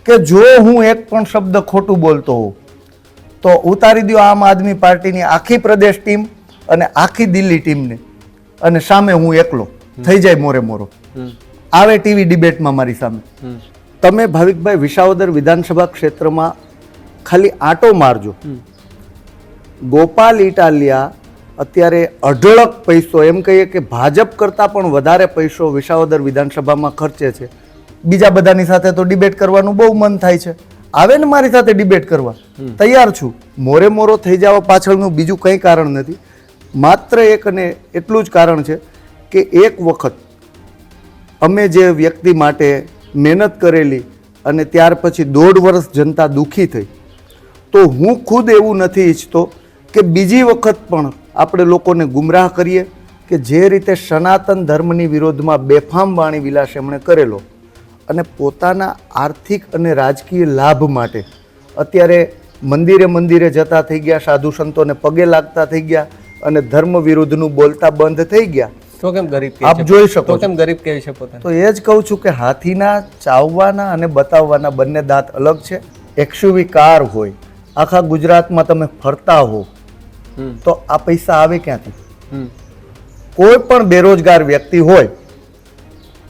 કે જો હું એક પણ શબ્દ ખોટું બોલતો હોઉં તો ઉતારી દો આમ આદમી પાર્ટીની આખી પ્રદેશ ટીમ અને આખી દિલ્હી ટીમને, અને સામે હું એકલો થઈ જાય મોરે મોરો, આવે ટીવી ડિબેટમાં મારી સામે. તમે ભાવિકભાઈ વિસાવદર વિધાનસભા ક્ષેત્રમાં ખાલી આંટો મારજો. ગોપાલ ઇટાલિયા અત્યારે અઢળક પૈસો, એમ કહીએ કે ભાજપ કરતાં પણ વધારે પૈસો વિસાવદર વિધાનસભામાં ખર્ચે છે. બીજા બધાની સાથે તો ડિબેટ કરવાનું બહુ મન થાય છે, આવે ને મારી સાથે ડિબેટ કરવા, તૈયાર છું. મોરે મોરો થઈ જવા પાછળનું બીજું કંઈ કારણ નથી, માત્ર એક અને એટલું જ કારણ છે કે એક વખત અમે જે વ્યક્તિ માટે મહેનત કરેલી અને ત્યાર પછી 1.5 વર્ષ જનતા દુઃખી થઈ, તો હું ખુદ એવું નથી ઈચ્છતો કે બીજી વખત પણ આપણે લોકોને ગુમરાહ કરીએ કે જે રીતે સનાતન ધર્મની વિરોધમાં બેફામ વાણી વિલાસ એમણે કરેલો અને પોતાના આર્થિક અને રાજકીય લાભ માટે અત્યારે મંદિરે મંદિરે જતા થઈ ગયા, સાધુ સંતોને પગે લાગતા થઈ ગયા અને ધર્મ વિરુદ્ધનું બોલતા બંધ થઈ ગયા. તો કેમ ગરીબ કહે આપ છે? જોઈ શકો તો છો. કેમ ગરીબ કહે છે પોતાને? તો એ જ કહું છું કે હાથીના ચાવવાના અને બતાવવાના બંને દાંત અલગ છે. એક્સયુવી કાર હોય, આખા ગુજરાતમાં તમે ફરતા હો, તો આ પૈસા આવે ક્યાંથી? કોઈ પણ બેરોજગાર વ્યક્તિ હોય,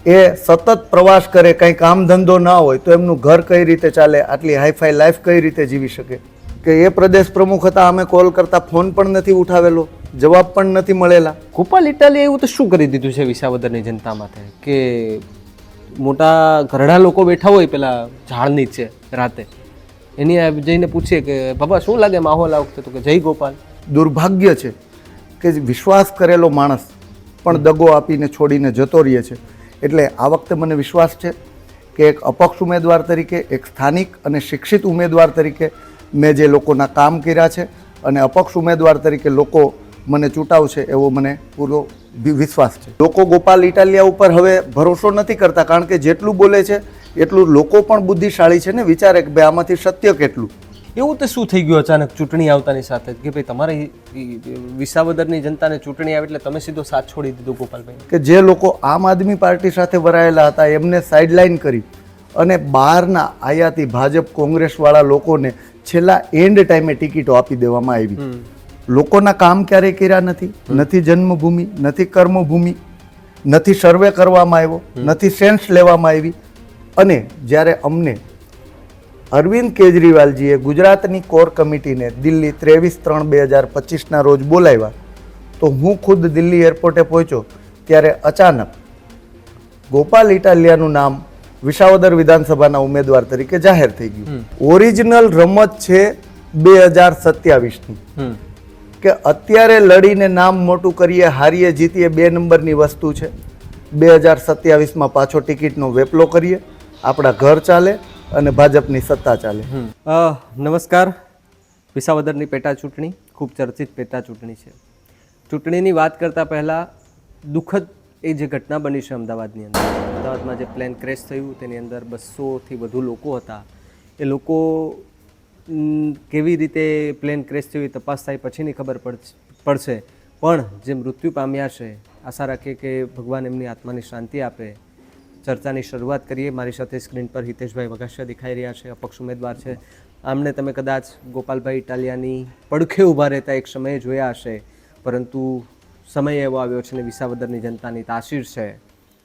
એ સતત પ્રવાસ કરે, કંઈ કામ ધંધો ના હોય, તો એમનું ઘર કઈ રીતે ચાલે, આટલી હાઈફાઈ લાઈફ કઈ રીતે જીવી શકે? કે એ પ્રદેશ પ્રમુખ હતા, અમે કોલ કરતા ફોન પણ નથી ઉઠાવેલો, જવાબ પણ નથી મળેલા. ગોપાલ ઇટાલિયાએ એવું તો શું કરી દીધું છે વિસાવદરની જનતા માટે કે મોટા ઘરડા લોકો બેઠા હોય પેલા ઝાડ નીચે રાતે, એની જઈને પૂછીએ કે બાબા શું લાગે માહોલ આ વખતે? તો કે જય ગોપાલ. દુર્ભાગ્ય છે કે વિશ્વાસ કરેલો માણસ પણ દગો આપીને છોડીને જતો રહે છે. એટલે આ વખતે મને વિશ્વાસ છે કે એક અપક્ષ ઉમેદવાર તરીકે, એક સ્થાનિક અને શિક્ષિત ઉમેદવાર તરીકે મેં જે લોકોના કામ કર્યા છે અને અપક્ષ ઉમેદવાર તરીકે લોકો મને ચૂંટાવશે એવો મને પૂરો વિશ્વાસ છે. લોકો ગોપાલ ઇટાલિયા ઉપર હવે ભરોસો નથી કરતા, કારણ કે જેટલું બોલે છે એટલું લોકો પણ બુદ્ધિશાળી છે ને, વિચારે કે ભાઈ આમાંથી સત્ય કેટલું. એવું તો શું થઈ ગયું અચાનક ચૂંટણી આવતાની સાથે કે ભાઈ તમારે વિસાવદરની જનતાને ચૂંટણી આવે એટલે તમે સીધો સાથ છોડી દીધો ગોપાલભાઈ? કે જે લોકો આમ આદમી પાર્ટી સાથે વરાયેલા હતા એમને સાઇડલાઇન કરી અને બહારના આયાતી ભાજપ કોંગ્રેસવાળા લોકોને છેલ્લા એન્ડ ટાઈમે ટિકિટો આપી દેવામાં આવી. લોકોના કામ ક્યારેય કર્યા નથી, નથી જન્મભૂમિ, નથી કર્મભૂમિ, નથી સર્વે કરવામાં આવ્યો, નથી સેન્સ લેવામાં આવી. અને જ્યારે અમને અરવિંદ કેજરીવાલજીએ ગુજરાતની કોર કમિટીને દિલ્હી 23/3/2025ના રોજ બોલાવ્યા, તો હું ખુદ દિલ્હી એરપોર્ટે પહોંચ્યો ત્યારે અચાનક ગોપાલ ઇટાલિયાનું નામ વિસાવદર વિધાનસભાના ઉમેદવાર તરીકે જાહેર થઈ ગયું. ઓરિજિનલ રમત છે 2027ની, કે અત્યારે લડીને નામ મોટું કરીએ, હારીએ જીતીએ 2 નંબરની વસ્તુ છે. 2027માં પાછો ટિકિટનો વેપલો કરીએ, આપણા ઘર ચાલે અને ભાજપની સત્તા ચાલે. નમસ્કાર. વિસાવદરની પેટા ચૂંટણી ખૂબ ચર્ચિત પેટા ચૂંટણી છે. ચૂંટણીની વાત કરતાં પહેલાં દુઃખદ એ જે ઘટના બની છે અમદાવાદની અંદર, અમદાવાદમાં જે પ્લેન ક્રેશ થયું તેની અંદર 200થી વધુ લોકો હતા. એ લોકો કેવી રીતે પ્લેન ક્રેશ થયું એ તપાસ થાય પછીની ખબર પડશે, પણ જે મૃત્યુ પામ્યા છે આશા રાખીએ કે ભગવાન એમની આત્માની શાંતિ આપે. ચર્ચાની શરૂઆત કરીએ. મારી સાથે સ્ક્રીન પર હિતેશભાઈ વઘાસિયા દેખાઈ રહ્યા છે, અપક્ષ ઉમેદવાર છે. આમને તમે કદાચ ગોપાલભાઈ ઇટાલિયાની પડખે ઊભા રહેતા એક સમયે જોયા હશે, પરંતુ સમય એવો આવ્યો છે ને વિસાવદરની જનતાની તાસીર છે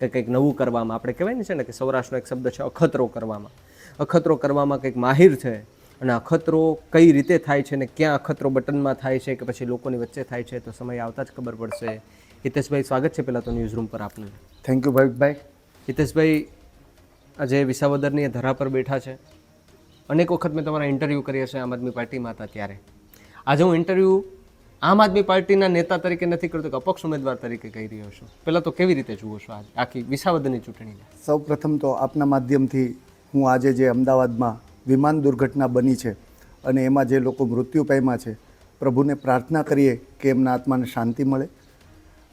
કે કંઈક નવું કરવામાં, આપણે કહેવાય ને છે ને કે સૌરાષ્ટ્રનો એક શબ્દ છે અખતરો કરવામાં, અખતરો કરવામાં કંઈક માહિર છે. અને અખતરો કઈ રીતે થાય છે ને ક્યાં અખતરો બટનમાં થાય છે કે પછી લોકોની વચ્ચે થાય છે, તો સમય આવતા જ ખબર પડશે. હિતેશભાઈ, સ્વાગત છે પહેલાં તો ન્યૂઝ રૂમ પર આપનું. થેન્ક યુ ભાવિકભાઈ. હિતેશભાઈ, આજે વિસાવદરની એ ધરા પર બેઠા છે. અનેક વખત મેં તમારા ઇન્ટરવ્યૂ કર્યા છે આમ આદમી પાર્ટીમાં હતા ત્યારે. આજે હું ઇન્ટરવ્યૂ આમ આદમી પાર્ટીના નેતા તરીકે નથી કરતો કે અપક્ષ ઉમેદવાર તરીકે કહી રહ્યો છું. પહેલાં તો કેવી રીતે જુઓ છો આખી વિસાવદરની ચૂંટણીને? સૌ પ્રથમ તો આપના માધ્યમથી હું આજે જે અમદાવાદમાં વિમાન દુર્ઘટના બની છે અને એમાં જે લોકો મૃત્યુ પામ્યા છે, પ્રભુને પ્રાર્થના કરીએ કે એમના આત્માને શાંતિ મળે.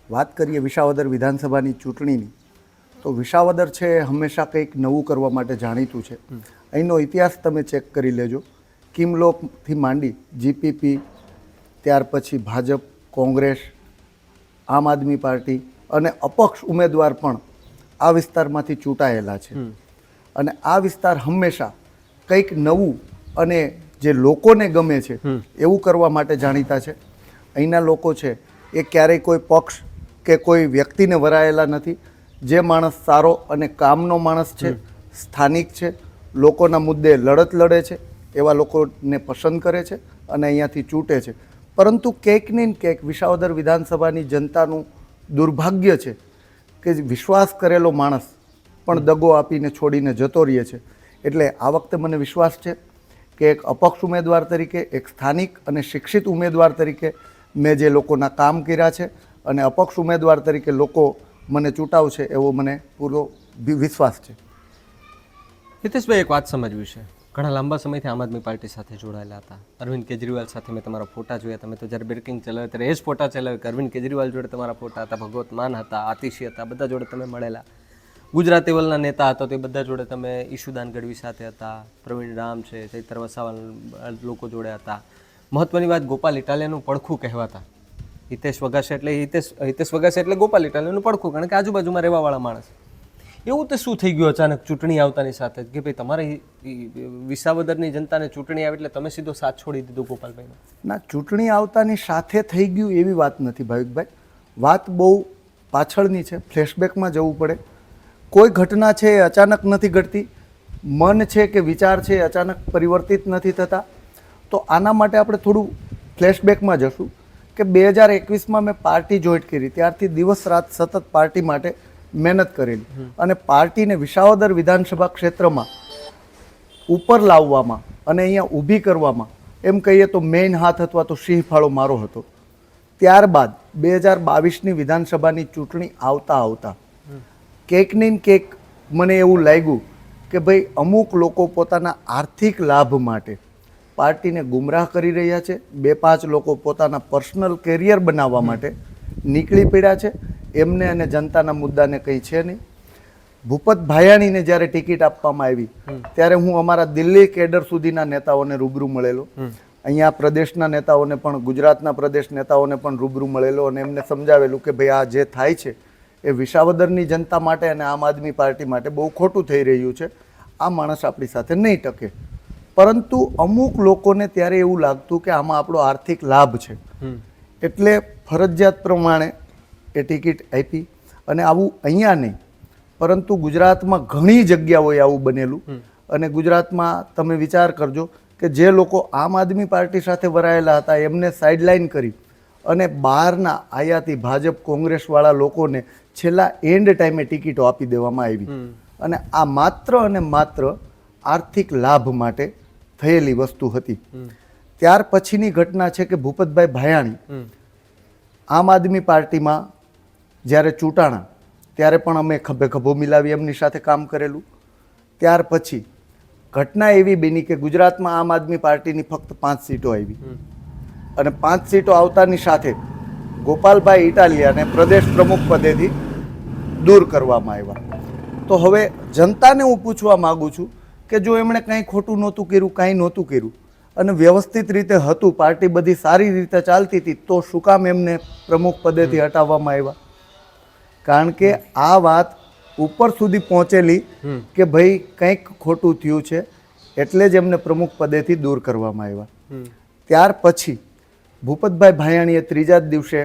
વાત કરીએ વિસાવદર વિધાનસભાની ચૂંટણીની, તો વિસાવદર છે એ હંમેશા કંઈક નવું કરવા માટે જાણીતું છે. અહીંનો ઇતિહાસ તમે ચેક કરી લેજો. કિમલોકથી માંડી જીપીપી, ત્યાર પછી ભાજપ, કોંગ્રેસ, આમ આદમી પાર્ટી અને અપક્ષ ઉમેદવાર પણ આ વિસ્તારમાંથી ચૂંટાયેલા છે. અને આ વિસ્તાર હંમેશા કંઈક નવું અને જે લોકોને ગમે છે એવું કરવા માટે જાણીતા છે. અહીંના લોકો છે એ ક્યારેય કોઈ પક્ષ કે કોઈ વ્યક્તિને વરાયેલા નથી. જે માણસ સારો અને કામનો માણસ છે, સ્થાનિક છે, લોકોના મુદ્દે લડત લડે છે, એવા લોકોને પસંદ કરે છે અને અહીંયાથી ચૂંટે છે. પરંતુ ક્યાંક ને ક્યાંક વિસાવદર વિધાનસભાની જનતાનું દુર્ભાગ્ય છે કે વિશ્વાસ કરેલો માણસ પણ દગો આપીને છોડીને જતો રહે છે. એટલે આ વખતે મને વિશ્વાસ છે કે એક અપક્ષ ઉમેદવાર તરીકે, એક સ્થાનિક અને શિક્ષિત ઉમેદવાર તરીકે મેં જે લોકોના કામ કર્યા છે અને અપક્ષ ઉમેદવાર તરીકે લોકો મને ચૂંટાવશે એવો મને પૂરો વિશ્વાસ છે. હિતેશભાઈ, એક વાત સમજવી છે. ઘણા લાંબા સમયથી આમ આદમી પાર્ટી સાથે જોડાયેલા હતા. અરવિંદ કેજરીવાલ સાથે મેં તમારા ફોટા જોયા. તમે તો જ્યારે બ્રેકિંગ ચલાવ્યા ત્યારે એ જ ફોટા ચલાવ્યા કે અરવિંદ કેજરીવાલ જોડે તમારા ફોટા હતા, ભગવત માન હતા, આતિશી હતા, બધા જોડે તમે મળેલા. ગુજરાત લેવલના નેતા હતો તે બધા જોડે તમે ઈશુદાન ગઢવી સાથે હતા, પ્રવીણ રામ છે, ચૈતર વસાવા લોકો જોડે હતા. મહત્વની વાત, ગોપાલ ઇટાલિયાનું પડખું કહેવાતા. હિતેશ વગાસે એટલે ગોપાલ ઇટાલિયાનું પડખું, કારણ કે આજુબાજુમાં રહેવાવાળા માણસ. એવું તો શું થઈ ગયું અચાનક ચૂંટણી આવતાની સાથે કે ભાઈ તમારી વિસાવદરની જનતાને ચૂંટણી આવે એટલે તમે સીધો સાથ છોડી દીધો ગોપાલભાઈનો? ના, ચૂંટણી આવતાની સાથે થઈ ગયું એવી વાત નથી ભાવિકભાઈ. વાત બહુ પાછળની છે, ફ્લેશબેકમાં જવું પડે. કોઈ ઘટના છે એ અચાનક નથી ઘટતી. મન છે કે વિચાર છે એ અચાનક પરિવર્તિત નથી થતા. તો આના માટે આપણે થોડું ફ્લેશબેકમાં જશું કે 2021માં મેં પાર્ટી જોઈન્ટ કરી, ત્યારથી દિવસ રાત સતત પાર્ટી માટે મહેનત કરેલી અને પાર્ટીને વિસાવદર વિધાનસભા ક્ષેત્રમાં ઉપર લાવવામાં અને અહીંયા ઊભી કરવામાં એમ કહીએ તો મેઇન હાથ અથવા તો સિંહ ફાળો મારો હતો. ત્યારબાદ 2022ની વિધાનસભાની ચૂંટણી આવતા કેક ને કેક મને એવું લાગ્યું કે ભાઈ અમુક લોકો પોતાના આર્થિક લાભ માટે પાર્ટીને ગુમરાહ કરી રહ્યા છે. 2-5 લોકો પોતાના પર્સનલ કેરિયર બનાવવા માટે નીકળી પડ્યા છે. એમને અને જનતાના મુદ્દાને કંઈ છે નહીં. ભૂપત ભાયાણીને જ્યારે ટિકિટ આપવામાં આવી ત્યારે હું અમારા દિલ્હી કેડર સુધીના નેતાઓને રૂબરૂ મળેલો. અહીંયા પ્રદેશના નેતાઓને પણ, ગુજરાતના પ્રદેશ નેતાઓને પણ રૂબરૂ મળેલો અને એમને સમજાવેલું કે ભાઈ આ જે થાય છે એ વિસાવદરની જનતા માટે અને આમ આદમી પાર્ટી માટે બહુ ખોટું થઈ રહ્યું છે. આ માણસ આપણી સાથે નહીં ટકે. પરંતુ અમુક લોકોને ત્યારે એવું લાગતું કે આમાં આપણો આર્થિક લાભ છે, એટલે ફરજિયાત પ્રમાણે એ ટિકિટ આપી. અને આવું અહીંયા નહીં પરંતુ ગુજરાતમાં ઘણી જગ્યાઓએ આવું બનેલું. અને ગુજરાતમાં તમે વિચાર કરજો કે જે લોકો આમ આદમી પાર્ટી સાથે વરાયેલા હતા એમને સાઇડલાઇન કરી અને બહારના આયાતી ભાજપ કોંગ્રેસવાળા લોકોને છેલ્લા એન્ડ ટાઈમે ટિકિટો આપી દેવામાં આવી. અને આ માત્ર અને માત્ર આર્થિક લાભ માટે થયેલી વસ્તુ હતી. ત્યાર પછીની ઘટના છે કે ભૂપતભાઈ ભાયાણી આમ આદમી પાર્ટીમાં જ્યારે ચૂંટાણા ત્યારે પણ અમે ખભે ખભો મિલાવી એમની સાથે કામ કરેલું. ત્યાર પછી ઘટના એવી બની કે ગુજરાતમાં આમ આદમી પાર્ટીની ફક્ત 5 સીટો આવી અને 5 સીટો આવતાની સાથે ગોપાલભાઈ ઇટાલિયાને પ્રદેશ પ્રમુખ પદેથી દૂર કરવામાં આવ્યા. તો હવે જનતાને હું પૂછવા માગું છું કે જો એમણે કંઈ ખોટું નહોતું કર્યું, કાંઈ નહોતું કર્યું અને વ્યવસ્થિત રીતે હતું, પાર્ટી બધી સારી રીતે ચાલતી હતી, તો શું કામ એમને પ્રમુખ પદેથી હટાવવામાં આવ્યા? કારણ કે આ વાત ઉપર સુધી પહોંચેલી કે ભાઈ કંઈક ખોટું થયું છે એટલે જ એમને પ્રમુખ પદેથી દૂર કરવામાં આવ્યા. ત્યાર પછી ભૂપતભાઈ ભાયાણીએ ત્રીજા જ દિવસે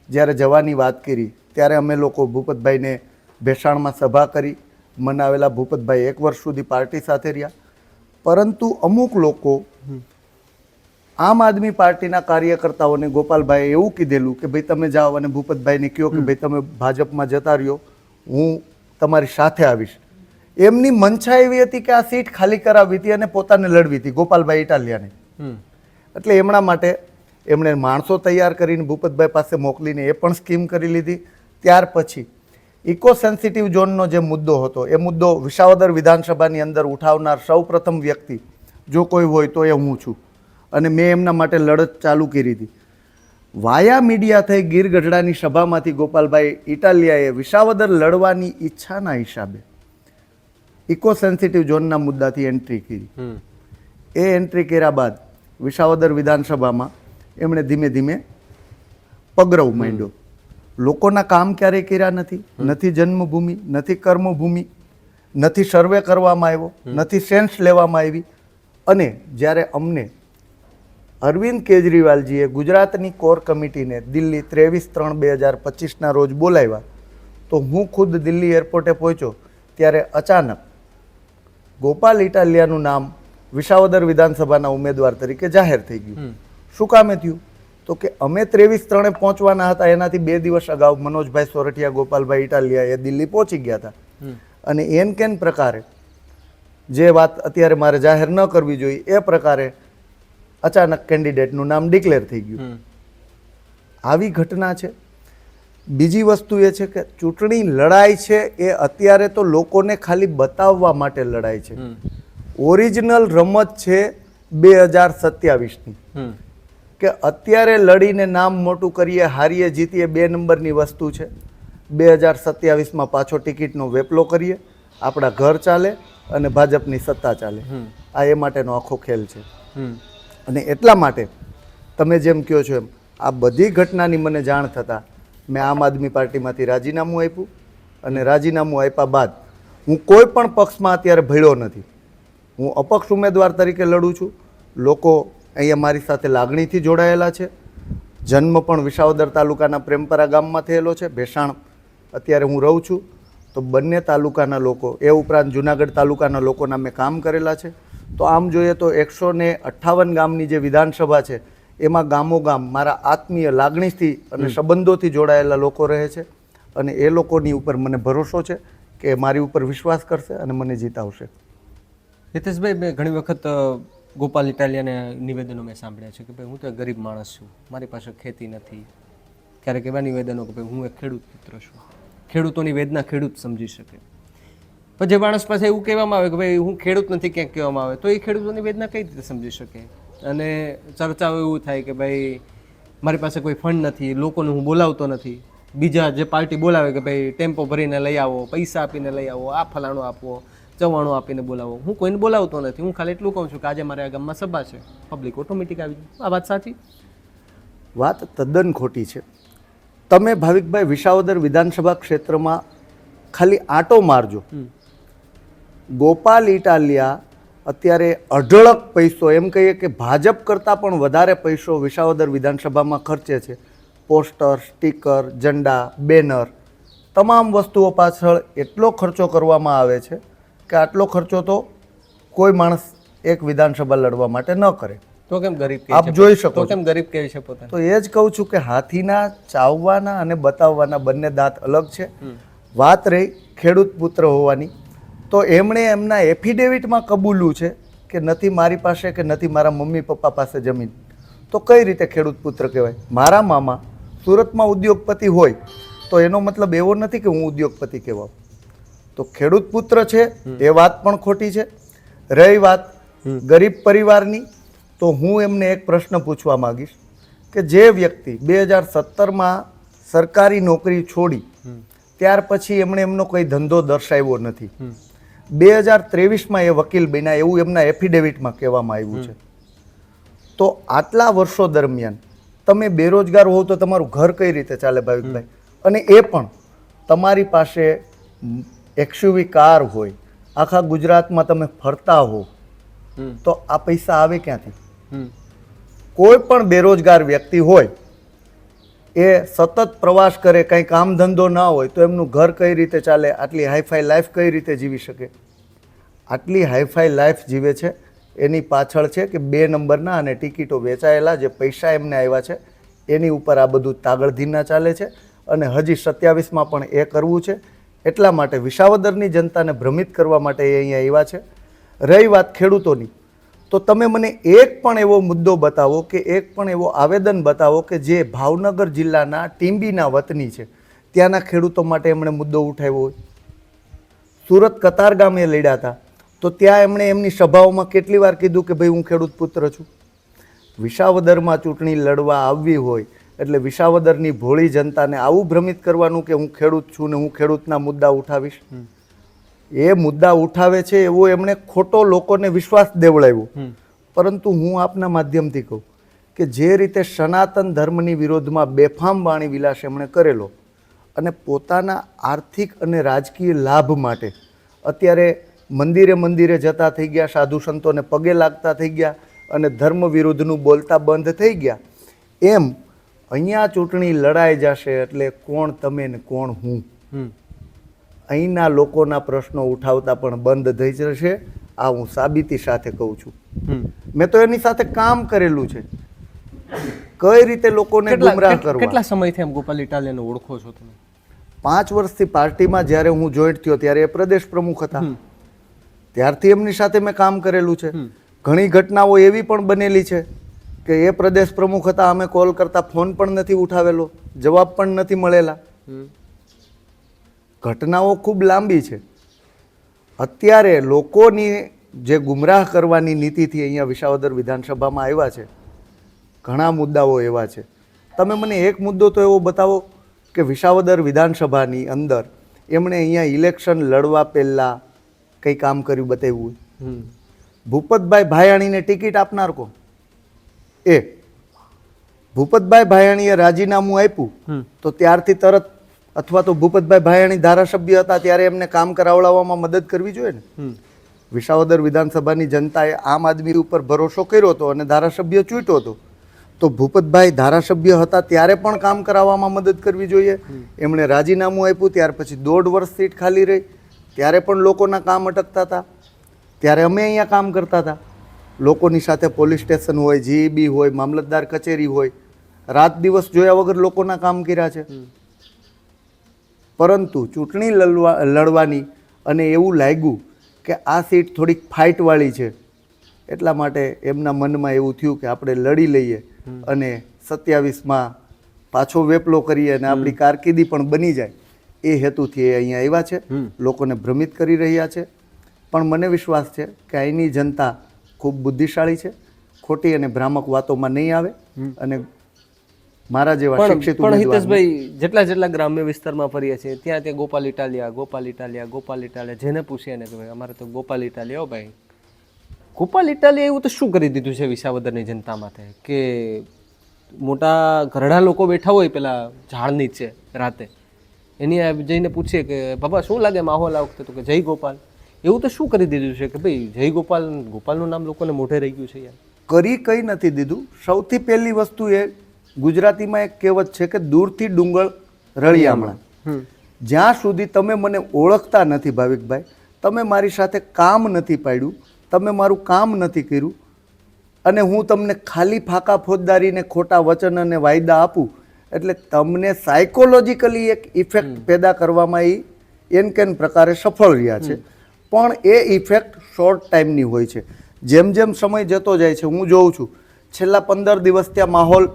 જ્યારે જવાની વાત કરી ત્યારે અમે લોકો ભૂપતભાઈને ભેસાણમાં સભા કરી, મનાવેલા. ભૂપતભાઈ 1 વર્ષ સુધી પાર્ટી સાથે રહ્યા. પરંતુ અમુક લોકો આમ આદમી પાર્ટીના કાર્યકર્તાઓને ગોપાલભાઈએ એવું કીધેલું કે ભાઈ તમે જાઓ અને ભૂપતભાઈને કહો કે ભાઈ તમે ભાજપમાં જતા રહ્યો, હું તમારી સાથે આવીશ. એમની મંશા એવી હતી કે આ સીટ ખાલી કરાવવી હતી અને પોતાને લડવી હતી, ગોપાલભાઈ ઇટાલિયાને. એટલે એમના માટે એમણે માણસો તૈયાર કરીને ભૂપતભાઈ પાસે મોકલીને એ પણ સ્કીમ કરી લીધી. ત્યાર પછી ઇકો સેન્સિટિવ ઝોનનો જે મુદ્દો હતો એ મુદ્દો વિસાવદર વિધાનસભાની અંદર ઉઠાવનાર સૌપ્રથમ વ્યક્તિ જો કોઈ હોય તો એ હું છું. અને મેં એમના માટે લડત ચાલુ કરી હતી. વાયા મીડિયા થઈ ગીર ગઢડાની સભામાંથી ગોપાલભાઈ ઇટાલિયાએ વિસાવદર લડવાની ઈચ્છાના હિસાબે ઇકો સેન્સિટિવ ઝોનના મુદ્દાથી એન્ટ્રી કરી. એ એન્ટ્રી કર્યા બાદ વિસાવદર વિધાનસભામાં એમણે ધીમે ધીમે પગરવ માંડ્યો. લોકોના કામ ક્યારેય કર્યા નથી, નથી જન્મભૂમિ, નથી કર્મભૂમિ, નથી સર્વે કરવામાં આવ્યો, નથી સેન્સ લેવામાં આવી. અને જ્યારે અમને અરવિંદ કેજરીવાલજીએ ગુજરાતની કોર કમિટીને દિલ્હી 23/3/2025ના રોજ બોલાવ્યા, તો હું ખુદ દિલ્હી એરપોર્ટે પહોંચ્યો ત્યારે અચાનક ગોપાલ ઇટાલિયાનું નામ વિસાવદર વિધાનસભાના ઉમેદવાર તરીકે જાહેર થઈ ગયું. શું કામે થયું? તો કે અમે 23/3 પહોંચવાના હતા, એનાથી 2 દિવસ અગાઉ મનોજભાઈ સોરઠિયા, ગોપાલભાઈ ઇટાલિયા એ દિલ્હી પહોંચી ગયા હતા. અને એન કેન પ્રકારે જે વાત અત્યારે મારે જાહેર ન કરવી જોઈએ એ પ્રકારે અચાનક કેન્ડિડેટનું નામ ડિક્લેર થઈ ગયું. આવી ઘટના છે. બીજી વસ્તુ એ છે કે ચૂંટણી લડાઈ છે એ અત્યારે તો લોકોને ખાલી બતાવવા માટે લડાઈ છે. ઓરિજિનલ રમત છે 2027ની, કે અત્યારે લડીને નામ મોટું કરીએ, હારીએ જીતીએ 2 નંબરની વસ્તુ છે. 2027માં પાછો ટિકિટનો વેપલો કરીએ, આપણા ઘર ચાલે અને ભાજપની સત્તા ચાલે. આ એ માટેનો આખો ખેલ છે. અને એટલા માટે તમે જેમ કહો છો એમ આ બધી ઘટનાની મને જાણ થતાં મેં આમ આદમી પાર્ટીમાંથી રાજીનામું આપ્યું. અને રાજીનામું આપ્યા બાદ હું કોઈ પણ પક્ષમાં અત્યારે ભળ્યો નથી. હું અપક્ષ ઉમેદવાર તરીકે લડું છું. લોકો અહીંયા મારી સાથે લાગણીથી જોડાયેલા છે. જન્મ પણ વિસાવદર તાલુકાના પ્રેમપરા ગામમાં થયેલો છે. ભેસાણ અત્યારે હું રહું છું. તો બંને તાલુકાના લોકો, એ ઉપરાંત જુનાગઢ તાલુકાના લોકોના મેં કામ કરેલા છે. તો આમ જોઈએ તો 158 ગામની જે વિધાનસભા છે એમાં ગામોગામ મારા આત્મીય લાગણીથી અને સંબંધોથી જોડાયેલા લોકો રહે છે. અને એ લોકોની ઉપર મને ભરોસો છે કે મારી ઉપર વિશ્વાસ કરશે અને મને જીતાવશે. હિતેશભાઈ, મેં ઘણી વખત ગોપાલ ઇટાલિયાના નિવેદનો મેં સાંભળ્યા છે કે ભાઈ હું તો એક ગરીબ માણસ છું, મારી પાસે ખેતી નથી. ક્યારેક એવા નિવેદનો કે ભાઈ હું એક ખેડૂત પુત્ર છું, ખેડૂતોની વેદના ખેડૂત સમજી શકે. પણ જે માણસ પાસે એવું કહેવામાં આવે કે ભાઈ હું ખેડૂત નથી ક્યાંક કહેવામાં આવે, તો એ ખેડૂતોની વેદના કઈ રીતે સમજી શકે? અને ચર્ચાઓ એવું થાય કે ભાઈ મારી પાસે કોઈ ફંડ નથી, લોકોને હું બોલાવતો નથી. બીજા જે પાર્ટી બોલાવે કે ભાઈ ટેમ્પો ભરીને લઈ આવો, પૈસા આપીને લઈ આવો, આ ફલાણું આપવો, ચવાણું આપીને બોલાવો. હું કોઈને બોલાવતો નથી. હું ખાલી એટલું કહું છું કે આજે મારે આ ગામમાં સભા છે, પબ્લિક ઓટોમેટિક આવી જાય. આ વાત સાચી? વાત તદ્દન ખોટી છે. તમે ભાવિકભાઈ વિસાવદર વિધાનસભા ક્ષેત્રમાં ખાલી આંટો મારજો. ગોપાલ ઇટાલિયા અત્યારે અઢળક પૈસો, એમ કહીએ કે ભાજપ કરતાં પણ વધારે પૈસો વિસાવદર વિધાનસભામાં ખર્ચે છે. પોસ્ટર, સ્ટીકર, ઝંડા, બેનર, તમામ વસ્તુઓ પાછળ એટલો ખર્ચો કરવામાં આવે છે કે આટલો ખર્ચો તો કોઈ માણસ એક વિધાનસભા લડવા માટે ન કરે. તો કેમ ગરીબ કહે આપ છે? જોઈ શકો તો છો. કેમ ગરીબ કહે છે પોતાને? તો એ જ કહું છું કે હાથીના ચાવવાના અને બતાવવાના બંને દાંત અલગ છે. વાત રહી ખેડૂત પુત્ર હોવાની, તો એમણે એમના એફિડેવિટમાં કબૂલ્યું છે કે નથી મારી પાસે કે નથી મારા મમ્મી પપ્પા પાસે જમીન. તો કઈ રીતે ખેડૂત પુત્ર કહેવાય? મારા મામા સુરતમાં ઉદ્યોગપતિ હોય તો એનો મતલબ એવો નથી કે હું ઉદ્યોગપતિ કહેવાઉં. તો ખેડૂત પુત્ર છે એ વાત પણ ખોટી છે. રહી વાત ગરીબ પરિવારની, તો હું એમને એક પ્રશ્ન પૂછવા માંગીશ કે જે વ્યક્તિ 2017માં સરકારી નોકરી છોડી ત્યાર પછી એમણે એમનો કોઈ ધંધો દર્શાવ્યો નથી, 2023માં એ વકીલ બન્યા એવું એમના એફિડેવિટમાં કહેવામાં આવ્યું છે. તો આટલા વર્ષો દરમિયાન તમે બેરોજગાર હોવ તો તમારું ઘર કઈ રીતે ચાલે ભાવિકભાઈ? અને એ પણ તમારી પાસે XUV કાર હોય, આખા ગુજરાતમાં તમે ફરતા હો, તો આ પૈસા આવે ક્યાંથી? કોઈ પણ બેરોજગાર વ્યક્તિ હોય એ સતત પ્રવાસ કરે, કંઈ કામ ધંધો ના હોય તો એમનું ઘર કઈ રીતે ચાલે? આટલી હાઈફાઈ લાઈફ કઈ રીતે જીવી શકે? આટલી હાઈફાઈ લાઈફ જીવે છે એની પાછળ છે કે 2 નંબરના અને ટિકિટો વેચાયેલા જે પૈસા એમને આવ્યા છે એની ઉપર આ બધું તાગડધીના ચાલે છે. અને હજી 27માં પણ એ કરવું છે. એટલા માટે વિસાવદરની જનતાને ભ્રમિત કરવા માટે એ અહીંયા આવ્યા છે. રહી વાત ખેડૂતોની, તો તમે મને એક પણ એવો મુદ્દો બતાવો કે એક પણ એવો આવેદન બતાવો કે જે ભાવનગર જિલ્લાના ટીંબીના વતની છે ત્યાંના ખેડૂતો માટે એમણે મુદ્દો ઉઠાવ્યો હોય. સુરત કતારગામ એ લડ્યા હતા તો ત્યાં એમણે એમની સભાઓમાં કેટલી વાર કીધું કે ભાઈ હું ખેડૂત પુત્ર છું. વિસાવદરમાં ચૂંટણી લડવા આવવી હોય એટલે વિસાવદરની ભોળી જનતાને આવું ભ્રમિત કરવાનું કે હું ખેડૂત છું ને હું ખેડૂતના મુદ્દા ઉઠાવીશ. એ મુદ્દા ઉઠાવે છે એવો એમણે ખોટો લોકોને વિશ્વાસ દેવડાવ્યો. પરંતુ હું આપના માધ્યમથી કહું કે જે રીતે સનાતન ધર્મની વિરોધમાં બેફામ વાણી વિલાસ એમણે કરેલો અને પોતાના આર્થિક અને રાજકીય લાભ માટે અત્યારે મંદિરે મંદિરે જતા થઈ ગયા, સાધુ સંતોને પગે લાગતા થઈ ગયા અને ધર્મ વિરુદ્ધનું બોલતા બંધ થઈ ગયા, એમ અહીંયા ચૂંટણી લડાઈ જશે એટલે કોણ તમે ને કોણ હું, અહીંના લોકોના પ્રશ્નો ઉઠાવતા પણ બંધ થઈ જશે. આ હું સાબિતી સાથે કહું છું. મેં તો એની સાથે કામ કરેલું છે, કઈ રીતે લોકોને ગુમરાહ કરવા. કેટલા સમયથી એમ ગોપાલ ઇટાલિયાને ઓળખો છો તમે? 5 વર્ષથી પાર્ટીમાં જ્યારે હું જોઈન્ટ થયો ત્યારે એ પ્રદેશ પ્રમુખ હતા, ત્યારથી એમની સાથે મેં કામ કરેલું છે. ઘણી ઘટનાઓ એવી પણ બનેલી છે કે એ પ્રદેશ પ્રમુખ હતા, અમે કોલ કરતા ફોન પણ નથી ઉઠાવેલો, જવાબ પણ નથી મળેલા. ઘટનાઓ ખૂબ લાંબી છે. અત્યારે લોકોની જે ગુમરાહ કરવાની નીતિથી અહીંયા વિસાવદર વિધાનસભામાં આવ્યા છે, ઘણા મુદ્દાઓ એવા છે. તમે મને એક મુદ્દો તો એવો બતાવો કે વિસાવદર વિધાનસભાની અંદર એમણે અહીંયા ઇલેક્શન લડવા પહેલાં કંઈ કામ કર્યું બતાવ્યું હોય? ભૂપતભાઈ ભાયાણીને ટિકિટ આપનાર કોણ? એ ભૂપતભાઈ ભાયાણીએ રાજીનામું આપ્યું તો ત્યારથી તરત, અથવા તો ભૂપતભાઈ ભાયાણી ધારાસભ્ય હતા ત્યારે એમને કામ કરાવડાવવામાં મદદ કરવી જોઈએ ને. વિસાવદર વિધાનસભાની જનતાએ આમ આદમી ઉપર ભરોસો કર્યો હતો અને ધારાસભ્ય ચૂંટ્યો હતો, તો ભૂપતભાઈ ધારાસભ્ય હતા ત્યારે પણ કામ કરાવવામાં મદદ કરવી જોઈએ. એમણે રાજીનામું આપ્યું ત્યાર પછી 1.5 વર્ષ સીટ ખાલી રહી, ત્યારે પણ લોકોના કામ અટકતા હતા. ત્યારે અમે અહીંયા કામ કરતા હતા, લોકોની સાથે પોલીસ સ્ટેશન હોય, જીઈબી હોય, મામલતદાર કચેરી હોય, રાત દિવસ જોયા વગર લોકોના કામ કર્યા છે. પરંતુ ચૂંટણી લડવાની અને એવું લાગ્યું કે આ સીટ થોડીક ફાઇટવાળી છે, એટલા માટે એમના મનમાં એવું થયું કે આપણે લડી લઈએ અને 27માં પાછો વેપલો કરીએ અને આપણી કારકિર્દી પણ બની જાય, એ હેતુથી એ અહીંયા આવ્યા છે. લોકોને ભ્રમિત કરી રહ્યા છે. પણ મને વિશ્વાસ છે કે અહીંની જનતા ખૂબ બુદ્ધિશાળી છે, ખોટી અને ભ્રામક વાતોમાં નહીં આવે. અને મારા જેવા શિક્ષિત પણ હિતેશભાઈ, જેટલા ગ્રામ્ય વિસ્તારમાં ફરીએ છીએ ત્યાં ગોપાલ ઇટાલિયા જેને પૂછીએ ને કે ભાઈ અમારે તો ગોપાલ ઇટાલિયા, હો ભાઈ ગોપાલ ઇટાલિયા એવું તો શું કરી દીધું છે વિસાવદરની જનતા માટે કે મોટા ઘરડા લોકો બેઠા હોય પેલા ઝાડ નીચે રાતે, એની જઈને પૂછીએ કે બાબા શું લાગે માહોલ આ વખતે, તો કે જય ગોપાલ. એવું તો શું કરી દીધું છે કે ભાઈ જય ગોપાલનું નામ લોકોને મોઢે રહી ગયું છે યાર? કરી કંઈ નથી દીધું. સૌથી પહેલી વસ્તુ એ, ગુજરાતીમાં એક કહેવત છે કે દૂરથી ડુંગર રળિયામણા. જ્યાં સુધી તમે મને ઓળખતા નથી ભાવિકભાઈ, તમે મારી સાથે કામ નથી પાડ્યું, તમે મારું કામ નથી કર્યું, અને હું તમને ખાલી ફાંકા ફોજદારીને ખોટા વચન અને વાયદા આપું એટલે તમને સાયકોલોજીકલી એક ઇફેક્ટ પેદા કરવામાં એન કેન પ્રકારે સફળ રહ્યા છે. પણ એ ઇફેક્ટ શોર્ટ ટાઈમની હોય છે. જેમ જેમ સમય જતો જાય છે, હું જોઉં છું છેલ્લા 15 દિવસ ત્યાં માહોલ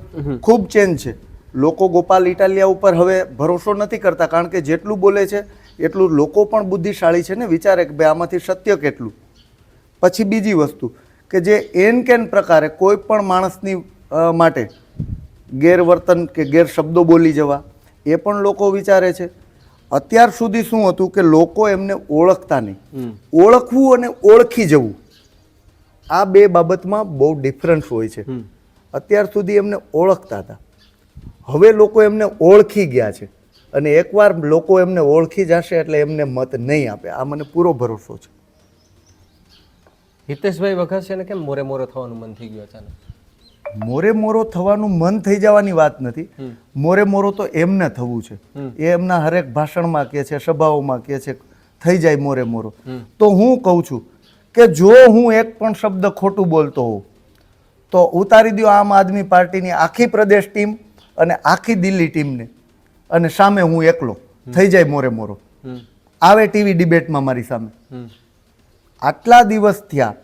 ખૂબ ચેન્જ છે. લોકો ગોપાલ ઇટાલિયા ઉપર હવે ભરોસો નથી કરતા, કારણ કે જેટલું બોલે છે એટલું લોકો પણ બુદ્ધિશાળી છે ને, વિચારે કે ભાઈ આમાંથી સત્ય કેટલું. પછી બીજી વસ્તુ કે જે એન કેન પ્રકારે કોઈ પણ માણસની માટે ગેરવર્તન કે ગેરશબ્દો બોલી જવા, એ પણ લોકો વિચારે છે. અત્યાર સુધી શું હતું કે લોકો એમને ઓળખતા નહીં, ઓળખવું અને ઓળખી જવું આ બે બાબતમાં બહુ ડિફરન્સ હોય છે. અત્યાર સુધી એમને ઓળખતા હતા, હવે લોકો એમને ઓળખી ગયા છે, અને એકવાર લોકો એમને ઓળખી જશે એટલે એમને મત નહીં આપે, આ મને પૂરો ભરોસો છે. હિતેશભાઈ વખત છે ને કેમ મોરે મોરો થવાનું મન થઈ ગયું અચાનક? મોરે મોરો થવાનું મન થઈ જવાની વાત નથી. મોરે મોરો તો એમને થવું છે, એ એમના હરેક ભાષણમાં કહે છે, સભાઓમાં કહે છે થઈ જાય મોરે મોરો. તો હું કહું છું કે જો હું એક પણ શબ્દ ખોટું બોલતો હોઉં તો ઉતારી દો આમ આદમી પાર્ટીની આખી પ્રદેશ ટીમ અને આખી દિલ્હી ટીમને, અને સામે હું એકલો થઈ જાય મોરે મોરો. આવે ટીવી ડિબેટમાં મારી સામે. આટલા દિવસ થયા,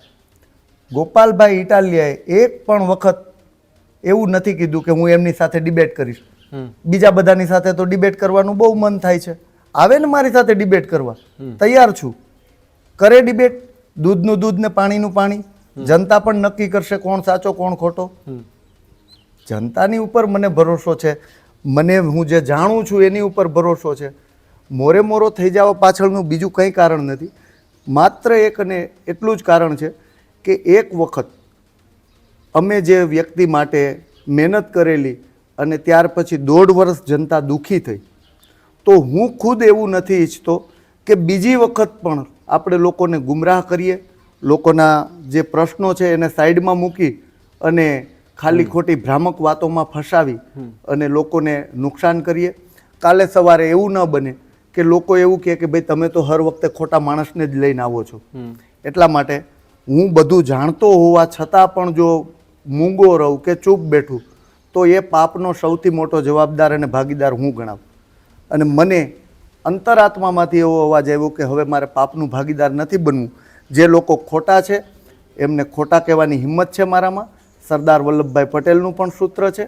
ગોપાલભાઈ ઇટાલિયાએ એક પણ વખત એવું નથી કીધું કે હું એમની સાથે ડિબેટ કરીશ. બીજા બધાની સાથે તો ડિબેટ કરવાનું બહુ મન થાય છે, આવે ને મારી સાથે ડિબેટ કરવા, તૈયાર છું, કરે ડિબેટ. દૂધનું દૂધ ને પાણીનું પાણી, જનતા પણ નક્કી કરશે કોણ સાચો કોણ ખોટો. જનતાની ઉપર મને ભરોસો છે, મને હું જે જાણું છું એની ઉપર ભરોસો છે. મોરે મોરો થઈ જવા પાછળનું બીજું કંઈ કારણ નથી, માત્ર એક અને એટલું જ કારણ છે કે એક વખત અમે જે વ્યક્તિ માટે મહેનત કરેલી અને ત્યાર પછી 1.5 વર્ષ જનતા દુઃખી થઈ, તો હું ખુદ એવું નથી ઈચ્છતો કે બીજી વખત પણ આપણે લોકોને ગુમરાહ કરીએ, લોકોના જે પ્રશ્નો છે એને સાઈડમાં મૂકી અને ખાલી ખોટી ભ્રામક વાતોમાં ફસાવી અને લોકોને નુકસાન કરીએ. કાલે સવારે એવું ન બને કે લોકો એવું કહે કે ભાઈ તમે તો હર વખતે ખોટા માણસને જ લઈને આવો છો. એટલા માટે હું બધું જાણતો હોવા છતાં પણ જો મૂંગો રહું કે ચૂપ બેઠું તો એ પાપનો સૌથી મોટો જવાબદાર અને ભાગીદાર હું ગણાવું. અને મને અંતરાત્મામાંથી એવો અવાજ આવ્યો કે હવે મારે પાપનું ભાગીદાર નથી બનવું. જે લોકો ખોટા છે એમને ખોટા કહેવાની હિંમત છે મારામાં. સરદાર વલ્લભભાઈ પટેલનું પણ સૂત્ર છે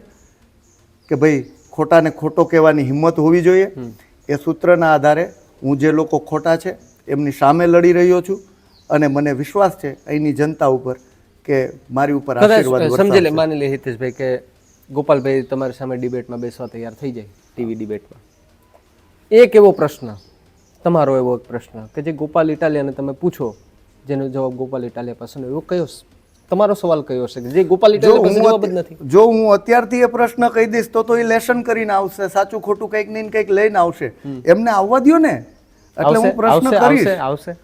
કે ભાઈ ખોટાને ખોટો કહેવાની હિંમત હોવી જોઈએ. એ સૂત્રના આધારે હું જે લોકો ખોટા છે એમની સામે લડી રહ્યો છું અને મને વિશ્વાસ છે અહીંની જનતા ઉપર કે મારી ઉપર આશીર્વાદ સમજી લે, વરસાવશે. માની લે હિતેશભાઈ કે ગોપાલભાઈ તમારી સામે ડિબેટમાં બેસવા તૈયાર થઈ જાય, ટીવી ડિબેટમાં, એક એવો પ્રશ્ન, તમારો એવો એક પ્રશ્ન કે જે ગોપાલ ઇટાલિયાને તમે પૂછો, જેનો જવાબ ગોપાલ ઇટાલિયા પાસે એવો કયો તમારો સવાલ કયો હશે કે જે ગોપાલ ઇટાલિયા પાસે જવાબ જ નથી? જો હું અત્યારથી એ પ્રશ્ન કહી દઈશ તો એ લેસન કરીને આવશે, સાચું ખોટું કંઈક ને કંઈક લઈને આવશે. એમને આવવા દ્યો ને, એટલે હું પ્રશ્ન કરીશ. આવશે.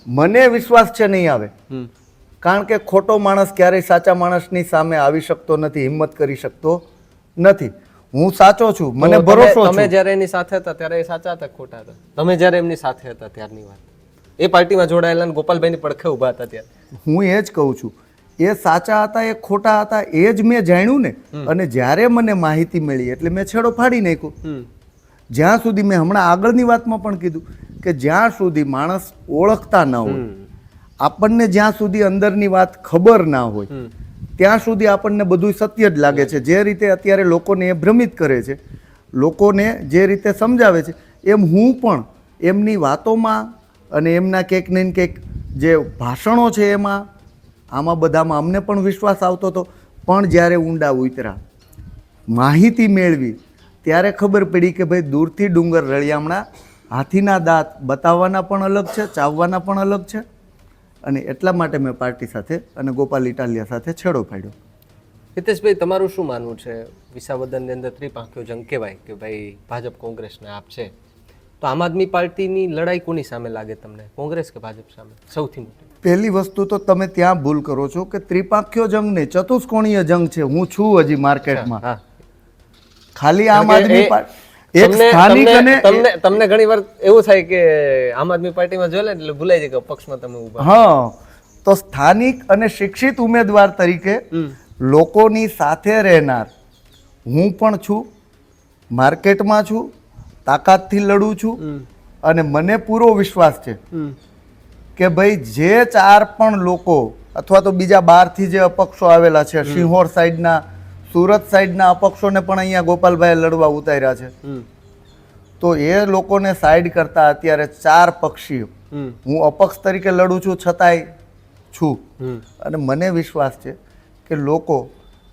મને વિશ્વાસ છે નહીં આવે, કારણ કે ખોટો માણસ ક્યારેય સાચા માણસની સામે આવી શકતો નથી, હિંમત કરી શકતો નથી. હું સાચો છું, મને ભરોસો તમે છે. જ્યારે એની સાથે હતા ત્યારે એ સાચા હતા ખોટા હતા? તમે જ્યારે એમની સાથે હતા ત્યારની વાત, એ પાર્ટીમાં જોડાયેલા ને ગોપાલભાઈની પડખે ઊભા હતા ત્યારે. હું એ જ કહું છું, એ સાચા હતા એ ખોટા હતા એ જ મેં જાણ્યું ને. અને જ્યારે મને માહિતી મળી એટલે મેં છેડો ફાડી નાખ્યો. જ્યાં સુધી મેં હમણાં આગળની વાતમાં પણ કીધું કે જ્યાં સુધી માણસ ઓળખતા ન હોય, આપણને જ્યાં સુધી અંદરની વાત ખબર ના હોય ત્યાં સુધી આપણને બધું સત્ય જ લાગે છે. જે રીતે અત્યારે લોકોને એ ભ્રમિત કરે છે, લોકોને જે રીતે સમજાવે છે, એમ હું પણ એમની વાતોમાં અને એમના કંઈક ને કંઈક જે ભાષણો છે એમાં આમાં બધામાં અમને પણ વિશ્વાસ આવતો હતો. પણ જ્યારે ઊંડા ઉતર્યા, માહિતી મેળવી, ત્યારે ખબર પડી કે ભાઈ દૂરથી ડુંગર રળિયામણા, હાથીના દાંત બતાવવાના પણ અલગ છે, ચાવવાના પણ અલગ છે. અને એટલા માટે મેં પાર્ટી સાથે અને ગોપાલ ઇટાલિયા સાથે છેડો પાડ્યો. હિતેશભાઈ, તમારું શું માનવું છે? વિસાવદરની અંદર ત્રિપાંખ્યો જંગ કહેવાય કે ભાઈ ભાજપ કોંગ્રેસને આપ છે, તો આમ આદમી પાર્ટીની લડાઈ કોની સામે લાગે તમને, કોંગ્રેસ કે ભાજપ સામે સૌથી મોટી? પહેલી વસ્તુ તો તમે ત્યાં ભૂલ કરો છો કે ત્રિપાંખ્યો જંગ નહીં, ચતુષ્કોણીય જંગ છે. હું છું હજી માર્કેટમાં. ખાલી આમ આદમી પાર્ટી એક સ્થાનિક અને તમને ઘણી વાર એવું થાય કે આમ આદમી પાર્ટીમાં જોઈ લે એટલે ભૂલાઈ જાય કે પક્ષમાં તમે ઊભા. હા, તો સ્થાનિક અને શિક્ષિત ઉમેદવાર તરીકે લોકોની સાથે રહેનાર હું પણ છું, માર્કેટમાં છું, તાકાતથી લડું છું. અને મને પૂરો વિશ્વાસ છે કે ભાઈ જે ચાર પણ લોકો અથવા તો બીજા બહારથી જે અપક્ષો આવેલા છે, સિંહોર સાઈડના, સુરત સાઈડના અપક્ષોને પણ અહીંયા ગોપાલભાઈ લડવા ઉતાર્યા છે. તો એ લોકોને સાઈડ કરતા અત્યારે ચાર પક્ષીઓ, હું અપક્ષ તરીકે લડું છું છતાંય છું. અને મને વિશ્વાસ છે કે લોકો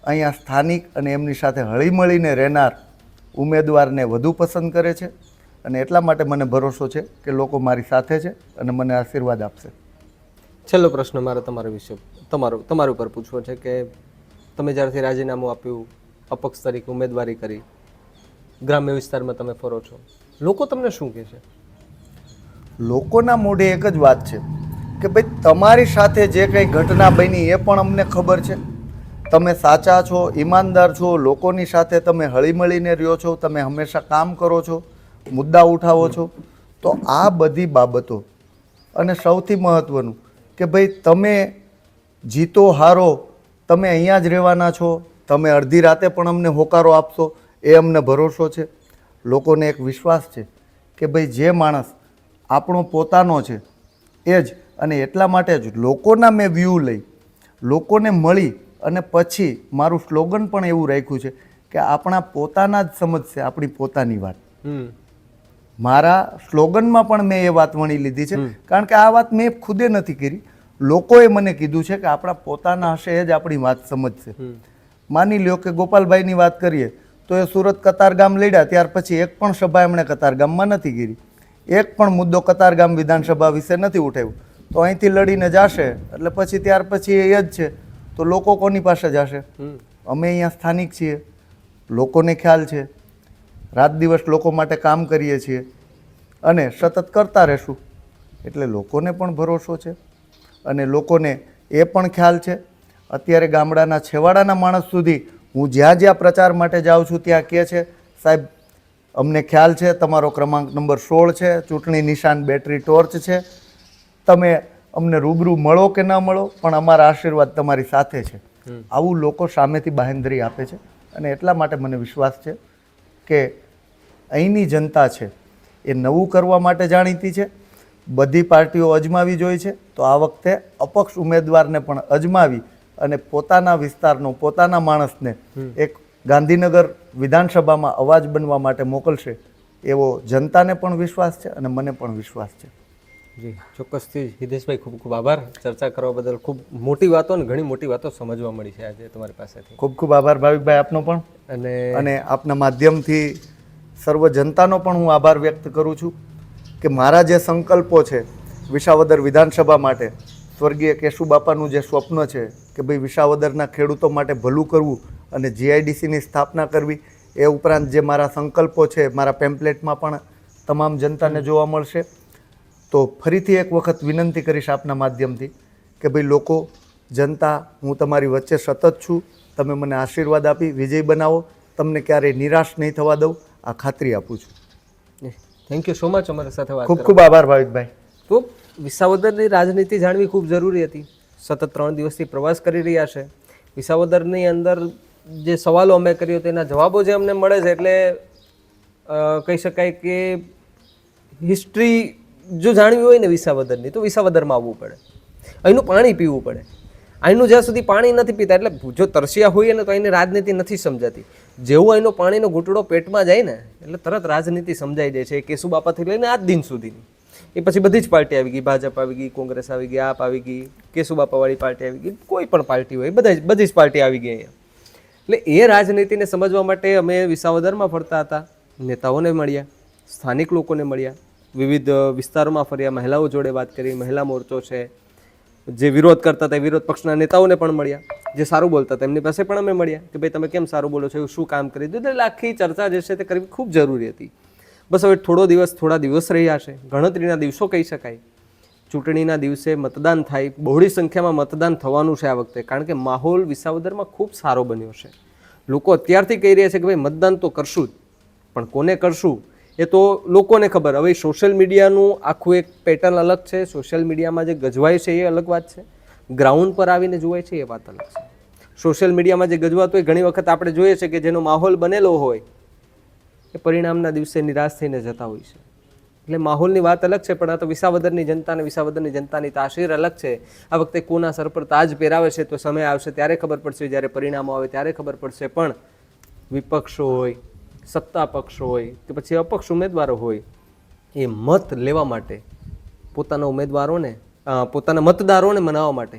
અહીંયા સ્થાનિક અને એમની સાથે હળીમળીને રહેનાર ઉમેદવારને વધુ પસંદ કરે છે. અને એટલા માટે મને ભરોસો છે કે લોકો મારી સાથે છે અને મને આશીર્વાદ આપશે. છેલ્લો પ્રશ્ન મારે તમારા વિશે તમારા ઉપર પૂછવો છે કે તમે જ્યારથી રાજીનામું આપ્યું, અપક્ષ તરીકે ઉમેદવારી કરી, ગ્રામ્ય વિસ્તારમાં તમે ફરો છો, લોકો તમને શું કહે છે? લોકોના મોઢે એક જ વાત છે કે ભાઈ તમારી સાથે જે કંઈ ઘટના બની એ પણ અમને ખબર છે. તમે સાચા છો, ઈમાનદાર છો, લોકોની સાથે તમે હળીમળીને રહ્યો છો, તમે હંમેશા કામ કરો છો, મુદ્દા ઉઠાવો છો. તો આ બધી બાબતો અને સૌથી મહત્ત્વનું કે ભાઈ તમે જીતો હારો, તમે અહીંયા જ રહેવાના છો, તમે અડધી રાતે પણ અમને હોકારો આપશો, એ અમને ભરોસો છે. લોકોને એક વિશ્વાસ છે કે ભાઈ જે માણસ આપણો પોતાનો છે એ જ. અને એટલા માટે જ લોકોના મેં વ્યૂ લઈ, લોકોને મળી અને પછી મારું સ્લોગન પણ એવું રાખ્યું છે કે આપણા પોતાના જ સમજશે આપણી પોતાની વાત. મારા સ્લોગનમાં પણ મેં એ વાત વણી લીધી છે, કારણ કે આ વાત મેં ખુદે નથી કરી, લોકોએ મને કીધું છે કે આપણા પોતાના હશે એ જ આપણી વાત સમજશે. માની લ્યો કે ગોપાલભાઈની વાત કરીએ તો એ સુરત કતારગામ લડ્યા, ત્યાર પછી એક પણ સભા એમણે કતારગામમાં નથી કરી, એક પણ મુદ્દો કતારગામ વિધાનસભા વિશે નથી ઉઠાવ્યો. તો અહીંથી લડીને જશે એટલે પછી ત્યાર પછી એ જ છે. તો લોકો કોની પાસે જશે? અમે અહીંયા સ્થાનિક છીએ, લોકોને ખ્યાલ છે, રાત દિવસ લોકો માટે કામ કરીએ છીએ અને સતત કરતા રહેશું. એટલે લોકોને પણ ભરોસો છે અને લોકોને એ પણ ખ્યાલ છે. અત્યારે ગામડાના છેવાડાના માણસ સુધી હું જ્યાં જ્યાં પ્રચાર માટે જાઉં છું ત્યાં કહે છે, સાહેબ અમને ખ્યાલ છે તમારો ક્રમાંક નંબર 16 છે, ચૂંટણી નિશાન બેટરી ટોર્ચ છે, તમે અમને રૂબરૂ મળો કે ના મળો પણ અમારા આશીર્વાદ તમારી સાથે છે. આવું લોકો સામેથી બાંહેધરી આપે છે અને એટલા માટે મને વિશ્વાસ છે કે અહીંની જનતા છે એ નવું કરવા માટે જાણીતી છે. બધી પાર્ટીઓ અજમાવી જોઈ છે, તો આ વખતે અપક્ષ ઉમેદવારને પણ અજમાવી અને પોતાના વિસ્તારનો પોતાના માણસને એક ગાંધીનગર વિધાનસભામાં અવાજ બનવા માટે મોકલશે એવો જનતાને પણ વિશ્વાસ છે અને મને પણ વિશ્વાસ છે. જી ચોક્કસથી હિતેશભાઈ, ખૂબ ખૂબ આભાર ચર્ચા કરવા બદલ. ખૂબ મોટી વાતો અને ઘણી મોટી વાતો સમજવા મળી છે આજે તમારી પાસેથી. ખૂબ ખૂબ આભાર ભાવિકભાઈ આપનો પણ, અને આપના માધ્યમથી સર્વ જનતાનો પણ હું આભાર વ્યક્ત કરું છું કે મારા જે સંકલ્પો છે વિસાવદર વિધાનસભા માટે, સ્વર્ગીય કેશુબાપાનું જે સ્વપ્ન છે કે ભાઈ વિસાવદરના ખેડૂતો માટે ભલું કરવું અને જીઆઈડીસીની સ્થાપના કરવી, એ ઉપરાંત જે મારા સંકલ્પો છે મારા પેમ્પલેટમાં પણ તમામ જનતાને જોવા મળશે. તો ફરીથી એક વખત વિનંતી કરીશ આપના માધ્યમથી કે ભાઈ લોકો, જનતા, હું તમારી વચ્ચે સતત છું. તમે મને આશીર્વાદ આપી વિજય બનાવો. તમને ક્યારેય નિરાશ નહીં થવા દઉં, આ ખાતરી આપું છું. થેન્ક યુ સો મચ અમારી સાથે વાત ખૂબ ખૂબ આભાર ભાવિકભાઈ. તો વિસાવદરની રાજનીતિ જાણવી ખૂબ જરૂરી હતી. સતત 3 દિવસથી પ્રવાસ કરી રહ્યા છે. વિસાવદરની અંદર જે સવાલો અમે કર્યો તેના જવાબો જે અમને મળે છે, એટલે કહી શકાય કે હિસ્ટ્રી જો જાણવી હોય ને વિસાવદરની, તો વિસાવદરમાં આવવું પડે, અહીંનું પાણી પીવું પડે. અહીંનું જ્યાં સુધી પાણી નથી પીતા, એટલે જો તરસ્યા હોઈએ ને તો અહીંની રાજનીતિ નથી સમજાતી. જેવું અહીંનો પાણીનો ઘૂંટડો પેટમાં જાય ને એટલે તરત રાજનીતિ સમજાઈ જાય છે. કેશુબાપાથી લઈને આજ દિન સુધીની, એ પછી બધી જ પાર્ટી આવી ગઈ, ભાજપ આવી ગઈ, કોંગ્રેસ આવી ગઈ, આપ આવી ગઈ, કેશુબાપાવાળી પાર્ટી આવી ગઈ, કોઈ પણ પાર્ટી હોય બધી જ પાર્ટી આવી ગઈ અહીંયા. એટલે એ રાજનીતિને સમજવા માટે અમે વિસાવદરમાં ફરતા હતા, નેતાઓને મળ્યા, સ્થાનિક લોકોને મળ્યા, વિવિધ વિસ્તારોમાં ફર્યા, મહિલાઓ જોડે વાત કરી, મહિલા મોરચો છે, જે વિરોધ કરતા હતા વિરોધ પક્ષના નેતાઓને પણ મળ્યા, જે સારું બોલતા હતા એમની પાસે પણ અમે મળ્યા કે ભાઈ તમે કેમ સારું બોલો છો, એવું શું કામ કરી દીધું. એટલે આખી ચર્ચા જે છે તે કરવી ખૂબ જરૂરી હતી. બસ હવે થોડા દિવસ રહ્યા છે, ગણતરીના દિવસો કહી શકાય. ચૂંટણીના દિવસે મતદાન થાય, બહોળી સંખ્યામાં મતદાન થવાનું છે આ વખતે, કારણ કે માહોલ વિસાવદરમાં ખૂબ સારો બન્યો છે. લોકો અત્યારથી કહી રહ્યા છે કે ભાઈ મતદાન તો કરશું જ, પણ કોને કરશું એ તો લોકોને ખબર. હવે સોશિયલ મીડિયાનું આખું એક પેટર્ન અલગ છે. સોશિયલ મીડિયામાં જે ગજવાય છે એ અલગ વાત છે, ગ્રાઉન્ડ પર આવીને જોવાય છે એ વાત અલગ છે. સોશિયલ મીડિયામાં જે ગજવાતું હોય ઘણી વખત આપણે જોઈએ છે કે જેનો માહોલ બનેલો હોય એ પરિણામના દિવસે નિરાશ થઈને જતા હોય છે. એટલે માહોલની વાત અલગ છે, પણ આ તો વિસાવદરની જનતા અને વિસાવદરની જનતાની તાસીર અલગ છે. આ વખતે કોના સર પર તાજ પહેરાવે છે તો સમય આવશે ત્યારે ખબર પડશે, જ્યારે પરિણામો આવે ત્યારે ખબર પડશે. પણ વિપક્ષો હોય, સત્તા પક્ષ હોય કે પછી અપક્ષ ઉમેદવારો હોય, એ મત લેવા માટે પોતાના ઉમેદવારોને, પોતાના મતદારોને મનાવવા માટે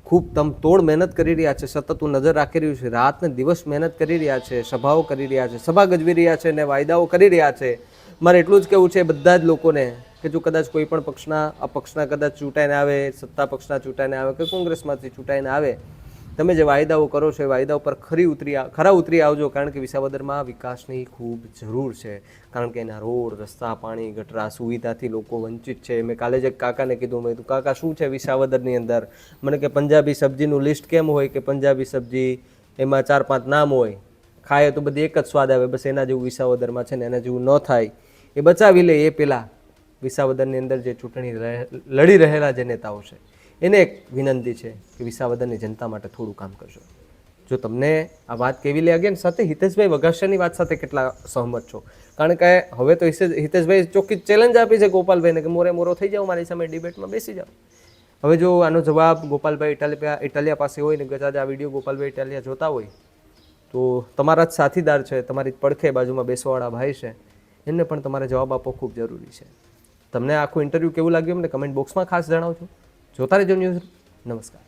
ખૂબ તમતોડ મહેનત કરી રહ્યા છે. સતત હું નજર રાખી રહ્યું છે, રાત ને દિવસ મહેનત કરી રહ્યા છે, સભાઓ કરી રહ્યા છે, સભા ગજવી રહ્યા છે અને વાયદાઓ કરી રહ્યા છે. મારે એટલું જ કહેવું છે બધા જ લોકોને કે જો કદાચ કોઈ પણ પક્ષના, અપક્ષના કદાચ ચૂંટાઈને આવે, સત્તા પક્ષના ચૂંટાઈને આવે કે કોંગ્રેસમાંથી ચૂંટાઈને આવે, તમે જે વાયદાઓ કરો છો એ વાયદાઓ પર ખરા ઉતરી આવજો, કારણ કે વિસાવદરમાં વિકાસની ખૂબ જરૂર છે. કારણ કે એના રોડ, રસ્તા, પાણી, ગટરા, સુવિધાથી લોકો વંચિત છે. મેં કાલે જ એક કાકાને કીધું, મેં કીધું કાકા શું છે વિસાવદરની અંદર? મને કે પંજાબી સબ્જીનું લિસ્ટ કેમ હોય કે પંજાબી સબ્જી એમાં 4-5 નામ હોય, ખાય તો બધી એક જ સ્વાદ આવે, બસ એના જેવું વિસાવદરમાં છે ને એના જેવું ન થાય એ બચાવી લે. એ પહેલાં વિસાવદરની અંદર જે ચૂંટણી લડી રહેલા જે નેતાઓ છે એને એક વિનંતી છે કે વિસાવદરની જનતા માટે થોડું કામ કરજો. જો તમને આ વાત કેવી લાગી અને સાથે હિતેશભાઈ વઘાસિયાની વાત સાથે કેટલા સહમત છો? કારણ કે હવે તો હિતેશભાઈ ચોખ્ખી ચેલેન્જ આપી છે ગોપાલભાઈને કે મોરો થઈ જાઓ, મારી સામે ડિબેટમાં બેસી જાઓ. હવે જો આનો જવાબ ગોપાલભાઈ ઇટાલિયા પાસે હોય ને કદાચ આ વિડીયો ગોપાલભાઈ ઇટાલિયા જોતા હોય તો તમારા જ સાથીદાર છે, તમારી પડખે બાજુમાં બેસવાવાળા ભાઈ છે, એમને પણ તમારે જવાબ આપવો ખૂબ જરૂરી છે. તમને આખું ઇન્ટરવ્યૂ કેવું લાગ્યું અમને કમેન્ટ બોક્સમાં ખાસ જણાવજો. જોતા રહેજો ન્યૂઝ. નમસ્કાર.